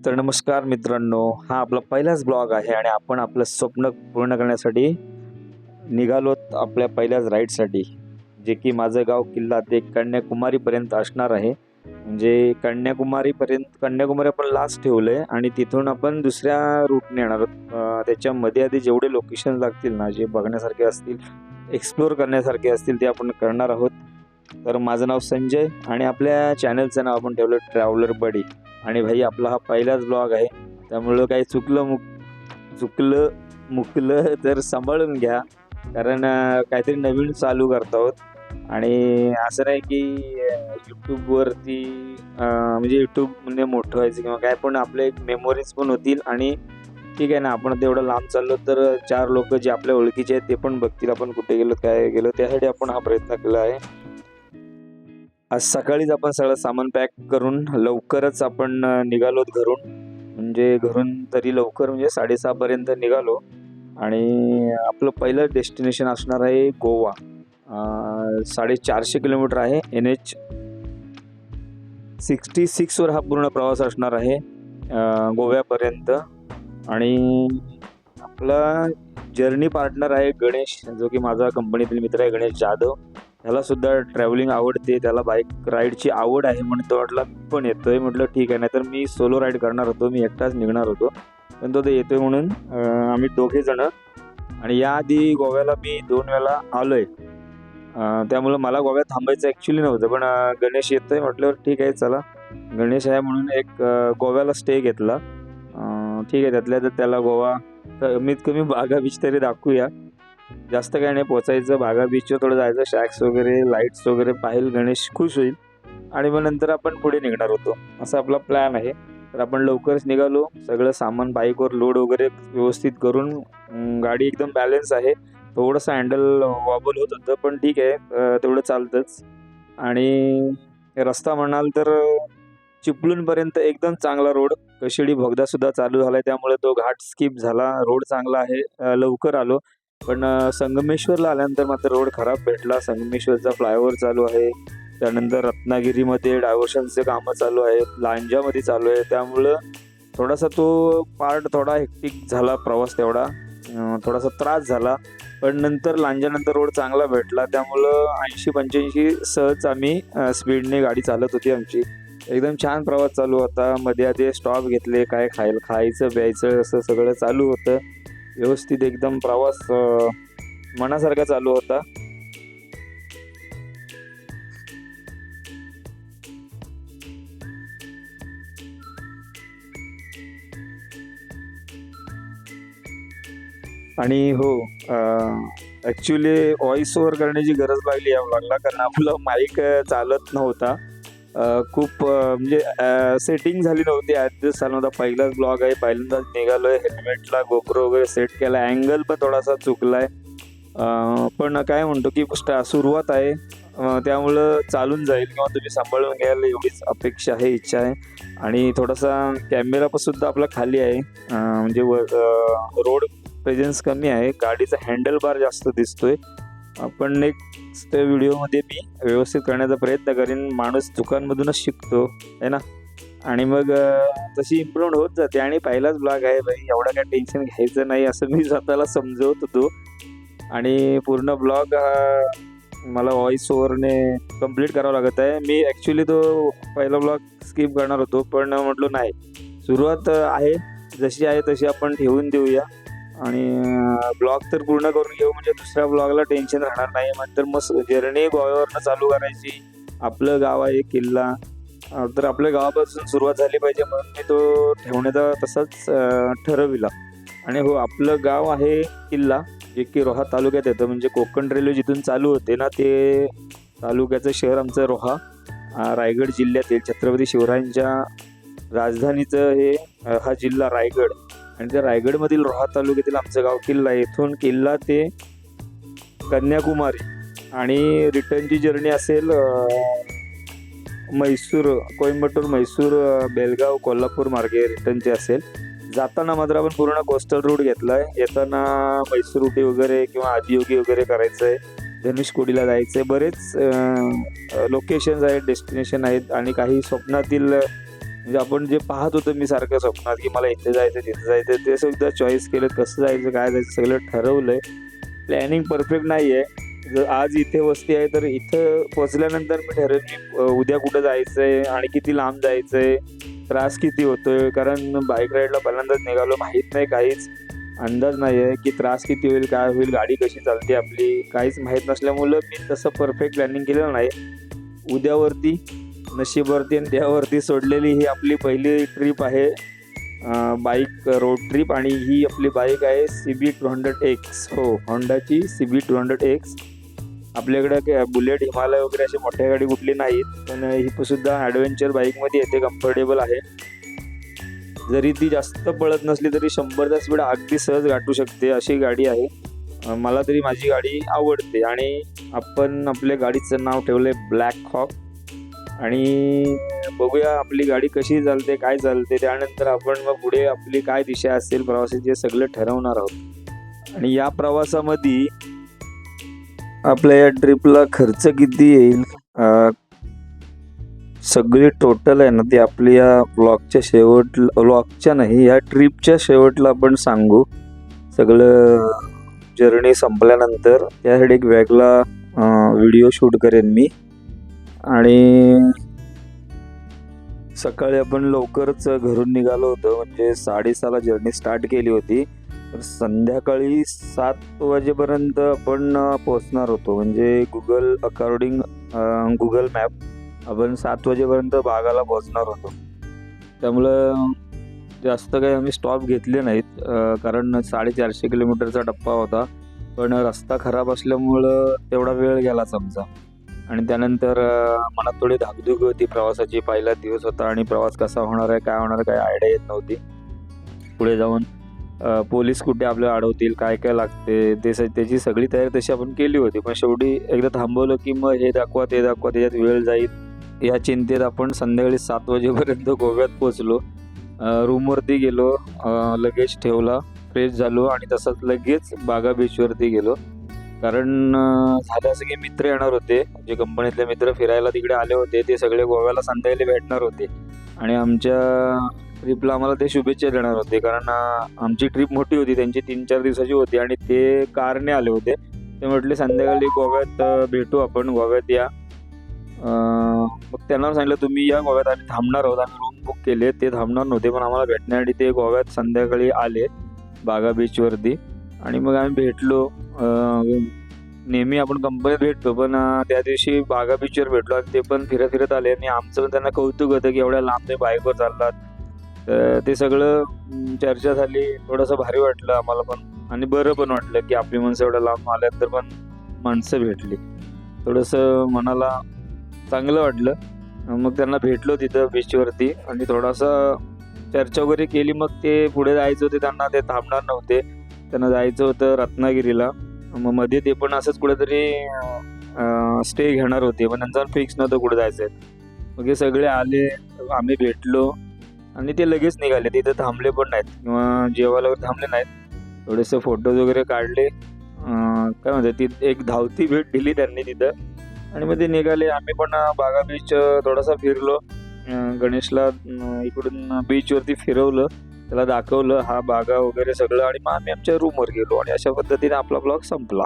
तर नमस्कार मित्रांनो, हा आपला पहिलाच ब्लॉग आहे आणि आपण आपलं स्वप्न पूर्ण करण्यासाठी निघालोत आपल्या पहिल्याच राईडसाठी, जे की माझं गाव किल्ला ते कन्याकुमारीपर्यंत असणार आहे. म्हणजे कन्याकुमारी आपण लास्ट ठेवलंय आणि तिथून आपण दुसऱ्या रूटने येणार आहोत. त्याच्यामध्ये आधी जेवढे लोकेशन लागतील ना, जे बघण्यासारखे असतील, एक्सप्लोर करण्यासारखे असतील, ते आपण करणार आहोत. तर माझं नाव संजय आणि आपल्या चॅनलचं नाव आपण ठेवलं ट्रॅव्हलर बडी. आणि भाई आपला हा पहिलाच ब्लॉग आहे, त्यामुळं काही चुकलं मुकलं तर सांभाळून घ्या. कारण काहीतरी नवीन चालू करत आहोत. आणि असं नाही की यूट्यूबवरती म्हणजे यूट्यूब म्हणजे मोठं व्हायचं किंवा काय, पण आपले एक मेमोरीज पण होतील. आणि ठीक आहे ना, आपण तेवढं लांब चाललो तर चार लोक जे आपल्या ओळखीचे आहेत ते पण बघतील आपण कुठे गेलो काय गेलो. त्यासाठी आपण हा प्रयत्न केला आहे. आज सकाळीच आपण सगळं सामान पॅक करून लवकरच आपण निघालोत घरून. म्हणजे घरून तरी लवकर म्हणजे 6:30 पर्यंत निघालो. आणि आपलं पहिलं डेस्टिनेशन असणार आहे गोवा. 450 किलोमीटर आहे. NH 66 वर हा पूर्ण प्रवास असणार आहे गोव्यापर्यंत. आणि आपला जर्नी पार्टनर आहे गणेश, जो की माझा कंपनीतील मित्र आहे, गणेश जाधव. त्याला सुद्धा ट्रॅव्हलिंग आवडते, त्याला बाईक राईडची आवड आहे म्हणून तो म्हटला मी पण येतोय. म्हटलं ठीक आहे, नाहीतर मी सोलो राईड करणार होतो, मी एकटाच निघणार होतो, पण तो येतोय म्हणून आम्ही दोघे जण. आणि याआधी गोव्याला मी 2 वेळा आलोय, त्यामुळं मला गोव्यात थांबायचं ॲक्च्युली नव्हतं, पण गणेश येतोय म्हटल्यावर ठीक आहे चला. गणेश आहे म्हणून एक गोव्याला स्टे घेतला. ठीक आहे, त्यातल्या तर त्याला गोवा कमीत कमी बागा बीच तरी दाखवूया. जास्त काही नाही, पोचायचं बागा बीचवर, थोडं जायचं, शॅक्स वगैरे, लाईट्स वगैरे पाहिल, गणेश खुश होईल. आणि मग नंतर आपण पुढे निघणार होतो, असा आपला प्लॅन आहे. तर आपण लवकरच निघालो, सगळं सामान बाईकवर लोड वगैरे व्यवस्थित करून. गाडी एकदम बॅलन्स आहे, थोडंसं हँडल वॉबल होत होतं, पण ठीक आहे, तेवढं चालतंच. आणि रस्ता म्हणाल तर चिपळूणपर्यंत एकदम चांगला रोड. कशिडी बोगदासुद्धा चालू झाला आहे, त्यामुळे तो घाट स्किप झाला, रोड चांगला आहे. लवकर आलो. पण संगमेश्वरला आल्यानंतर मात्र रोड खराब भेटला. संगमेश्वरचा फ्लायओव्हर चालू आहे, त्यानंतर रत्नागिरीमध्ये डायव्हर्शनचे कामं चालू आहेत, लांजामध्ये चालू आहे, त्यामुळं थोडासा तो पार्ट थोडा हेक्टिक झाला, प्रवास तेवढा थोडासा त्रास झाला. पण नंतर लांजानंतर रोड चांगला भेटला, त्यामुळं 80-85 सहज आम्ही स्पीडने गाडी चालत होती आमची. एकदम छान प्रवास चालू होता. मध्ये आधी स्टॉप घेतले, काय खायचं प्यायचं असं सगळं चालू होतं व्यवस्थित. एकदम प्रवास मनासारखा चालू होता. आणि हो, ॲक्च्युली व्हॉइस ओव्हर करण्याची गरज लागली या व्लॉगला, कारण आपलं माईक चालत नव्हता. खूप म्हणजे सेटिंग झाली नव्हती, ॲडजस्ट झाला नव्हता. पहिलाच ब्लॉग आहे, पहिल्यांदाच निघालोय. हेल्मेटला गोप्रो वगैरे सेट केला, अँगल पण थोडासा चुकलाय. पण काय म्हणतो की सुरुवात आहे, त्यामुळं चालून जाईल किंवा तुम्ही सांभाळून घ्याल एवढीच अपेक्षा आहे, इच्छा आहे. आणि थोडासा कॅमेरा पण सुद्धा आपला खाली आहे, म्हणजे रोड प्रेझेन्स कमी आहे, गाडीचा हँडल बार जास्त दिसतोय. पण नेक्स्ट व्हिडिओमध्ये मी व्यवस्थित करण्याचा प्रयत्न करेन. माणूस चुकांमधूनच शिकतो आहे ना. आणि मग तशी इम्प्रूव्ह होत जाते. आणि पहिलाच ब्लॉग आहे भाई, एवढं काय टेन्शन घ्यायचं नाही, असं मी स्वतःला समजवत होतो. आणि पूर्ण ब्लॉग मला व्हॉइस ओव्हरने कंप्लीट करावं लागत आहे. मी ॲक्च्युली तो पहिला ब्लॉग स्किप करणार होतो, पण म्हटलो नाही, सुरुवात आहे जशी आहे तशी आपण ठेवून देऊया. आणि ब्लॉग तर पूर्ण करून घेऊ, म्हणजे दुसऱ्या ब्लॉगला टेन्शन राहणार नाही. नंतर मग जर्नी गोव्यावरनं चालू करायची. आपलं गाव आहे किल्ला, तर आपल्या गावापासून सुरुवात झाली पाहिजे, म्हणून मी तो ठेवण्याचा तसाच ठरविला. आणि हो, आपलं गाव आहे किल्ला, जे की रोहा तालुक्यात येतं. म्हणजे कोकण रेल्वे जिथून चालू होते ना, ते तालुक्याचं शहर आमचं रोहा, रायगड जिल्ह्यातील छत्रपती शिवरायांच्या राजधानीचं हे हा जिल्हा रायगड. आणि त्या रायगडमधील रोहा तालुक्यातील आमचं गाव किल्ला. इथून किल्ला ते कन्याकुमारी, आणि रिटर्नची जर्नी असेल कोइंबतूर, मैसूर, बेलगाव, कोल्हापूर मार्गे रिटर्नची असेल. जाताना मात्र आपण पूर्ण कोस्टल रूट घेतला आहे. येताना मैसूर उटी वगैरे किंवा आदियोगी वगैरे करायचं आहे, धनुषकोडीला जायचं आहे. बरेच लोकेशन्स आहेत, डेस्टिनेशन आहेत, आणि काही स्वप्नातील म्हणजे आपण जे पाहत होतो मी सारखं स्वप्नात की मला इथे जायचं तिथे जायचं, ते सुद्धा चॉईस केलं, कसं जायचं काय जायचं सगळं ठरवलंय. प्लॅनिंग परफेक्ट नाही आहे. जर आज इथे वस्ती आहे तर इथं पोचल्यानंतर मी ठरवेन की उद्या कुठं जायचंय आणि किती लांब जायचंय, त्रास किती होतोय. कारण बाईक राईडला पहिल्यांदाच निघालो, माहीत नाही, काहीच अंदाज नाही आहे की त्रास किती होईल, काय होईल, गाडी कशी चालते आपली, काहीच माहीत नसल्यामुळं मी तसं परफेक्ट प्लॅनिंग केलेलं नाही. उद्यावरती, नशीबवरती आणि देवावरती सोडलेली ही आपली पहिली ट्रिप आहे, बाईक रोड ट्रिप. आणि ही आपली बाईक आहे CB200X. हो, होंडाची CB200X. आपल्याकडं बुलेट, हिमालय वगैरे अशी मोठ्या गाडी कुठली नाहीत, पण ही सुद्धा ॲडव्हेंचर बाईकमध्ये येते, कम्फर्टेबल आहे. जरी ती जास्त पळत नसली तरी 100चा स्पीड अगदी सहज गाठू शकते अशी गाडी आहे. मला तरी माझी गाडी आवडते. आणि आपण आपल्या गाडीचं नाव ठेवलं आहे ब्लॅक हॉक. आणि बघूया आपली गाडी कशी चालते, काय चालते, त्यानंतर आपण मग पुढे आपली काय दिशा असेल प्रवासाची सगळं ठरवणार आहोत. आणि या प्रवासामध्ये आपल्या या ट्रिपला खर्च किती येईल, सगळी टोटल आहे ना, ती आपली या व्लॉगच्या नाही, या ट्रिपच्या शेवटला आपण सांगू. सगळं जर्नी संपल्यानंतर त्यासाठी एक वेगळा व्हिडिओ शूट करेन मी. आणि सकाळी आपण लवकरच घरून निघालो होतो, म्हणजे 6:30ला जर्नी स्टार्ट केली होती, तर संध्याकाळी 7 वाजेपर्यंत आपण पोचणार होतो. म्हणजे गुगल मॅप आपण 7 वाजेपर्यंत बागाला पोचणार होतो. त्यामुळं जास्त काही आम्ही स्टॉप घेतले नाहीत, कारण 450 किलोमीटरचा टप्पा होता, पण रस्ता खराब असल्यामुळं तेवढा वेळ गेलाच आमचा. आणि त्यानंतर मनात थोडी धाकधूक होती प्रवासाची. पहिला दिवस होता आणि प्रवास कसा होणार आहे, काय होणार आहे, काही आयडिया येत नव्हती. पुढे जाऊन पोलीस कुठे आपल्याला अडवतील, काय काय लागते, त्याची सगळी तयारी तशी आपण केली होती. पण शेवटी एकदा थांबवलं की मग हे दाखवा ते दाखवा, त्याच्यात वेळ जाईल, या चिंतेत आपण संध्याकाळी 7 वाजेपर्यंत गोव्यात पोचलो. रूमवरती गेलो, लगेज ठेवला, फ्रेश झालो आणि तसंच लगेच बागा बीचवरती गेलो. कारण झालं असं की मित्र येणार होते, जे कंपनीतले मित्र फिरायला तिकडे आले होते, ते सगळे गोव्याला संध्याकाळी भेटणार होते. आणि आमच्या ट्रिपला आम्हाला ते शुभेच्छा देणार होते, कारण आमची ट्रिप मोठी होती, त्यांची 3-4 दिवसाची होती आणि ते कारने आले होते. ते म्हटले संध्याकाळी गोव्यात भेटू आपण, गोव्यात या. मग त्यांना सांगितलं तुम्ही या गोव्यात, आम्ही थांबणार आहोत. आम्ही रूम बुक केले, ते थांबणार नव्हते, पण आम्हाला भेटण्यासाठी ते गोव्यात संध्याकाळी आले बागा बीचवरती. आणि मग आम्ही भेटलो. नेहमी आपण कंपनीत भेटतो, पण त्या दिवशी बागा बीचवर भेटलो आणि ते पण फिरत आले. आणि आमचं पण त्यांना कौतुक होतं की एवढ्या लांब ते बाईकवर चालतात. तर ते सगळं चर्चा झाली, थोडंसं भारी वाटलं आम्हाला पण आणि बरं पण वाटलं की आपली माणसं एवढ्या लांब आल्यानंतर पण माणसं भेटली, थोडंसं मनाला चांगलं वाटलं. मग त्यांना भेटलो तिथं बीचवरती आणि थोडासा चर्चा वगैरे केली. मग ते पुढे जायचं होते, त्यांना ते थांबणार नव्हते, त्यांना जायचं होतं रत्नागिरीला. मग मध्ये ते पण असंच कुठेतरी स्टे घेणार होते, पण त्यांचं फिक्स नव्हतं कुठे जायचं आहे. मग हे सगळे आले, आम्ही भेटलो आणि ते लगेच निघाले. तिथं थांबले पण नाहीत किंवा जेवायला वगैरे थांबले नाहीत. थोडेसे फोटोज वगैरे काढले, काय म्हणतात, ती एक धावती भेट दिली त्यांनी तिथं आणि मग ते निघाले. आम्ही पण बागा बीच थोडासा फिरलो, गणेशला इकडून बीचवरती फिरवलं, त्याला दाखवलं हा बागा वगैरे सगळं, आणि मग आम्ही आमच्या रूमवर गेलो. आणि अशा पद्धतीने आपला ब्लॉग संपला.